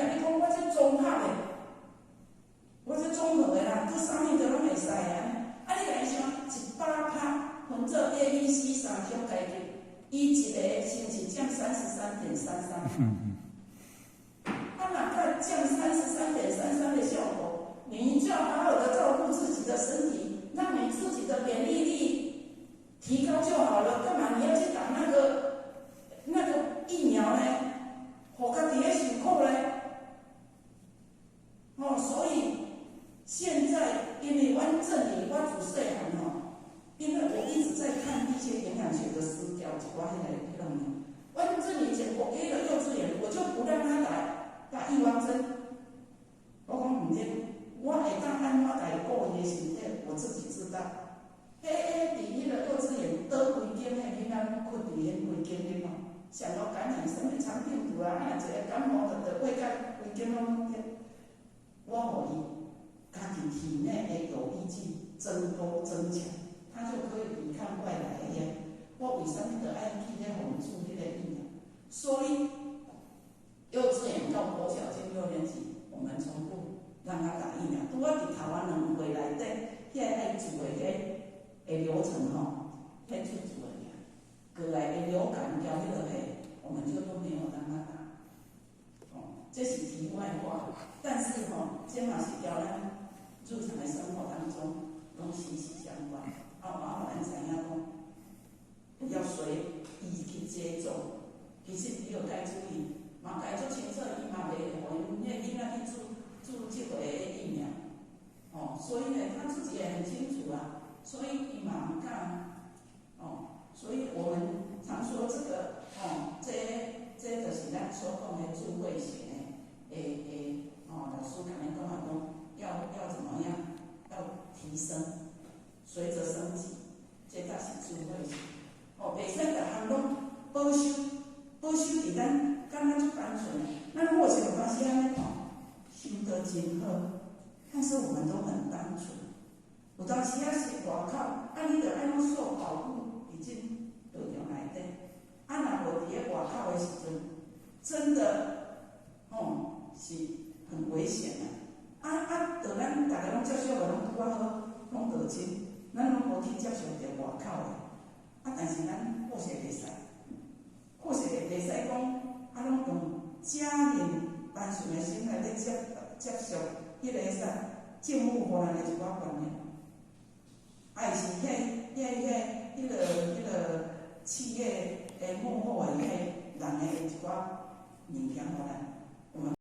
啊，你讲我这综合的，我这综合的啦，这啥物都拢会使啊。啊，你来想100%分做 A、B、C 三种阶级，伊一个是毋是占33.33？他哪怕降33.33的效果，你就要好好的照顾自己的身体，让你自己的免疫力提高就好了。干嘛你要去打那个疫苗呢？互家己咧受苦呢？所以现在因为阮这里我自细汉因为我一直在看一些营养学的资料，一寡迄个物。阮这里以前我给了幼稚园，我就不让他打预防针。我讲唔对，我会当安怎来顾伊的身体，我自己知道。伫迄个幼稚园倒规间的囡仔拢困伫迄规间里上到感染什么肠病毒啊，一个感冒的胃感，规间拢我互伊家己体内的有益剂增多增强，他就可以抵抗外来的呀。我为什么就爱去咧互伊注迄个疫苗？所以幼稚园到国小进6年级，我们从不让他打疫苗。拄啊伫台湾2岁内底，遐爱做的迄流程迄去做的呀。过来的流感交迄个我们就都没有让他打。这是题外话。但是这嘛是交咱日常的生活当中拢息息相关。我们知影讲，不要随意去接种。其实你要该注意，嘛该做清楚，伊嘛袂互因迄囡仔去注这个疫苗。所以呢，他自己也很清楚啊，所以伊嘛唔敢。所以我们常说这个这就是咱所讲的智慧型的老师可能跟我讲要怎么样，要提升，随着升级，这才是智慧型。袂使逐项拢保守伫咱敢若足单纯。咱或许有当时安尼修得真好，但是我们都很单纯。有当时是外口，你着爱怎受保护，已经道场内底。若无伫咧外口的时阵，真的是很危险的。就咱大家拢接受的拢拄好，拢得亲，咱拢无去接受着外口的。但是咱或许袂使，或许袂使讲拢用家人单纯的心来接受迄个政府互咱的一寡观念。是迄个企业幕后的人的一寡物件互咱。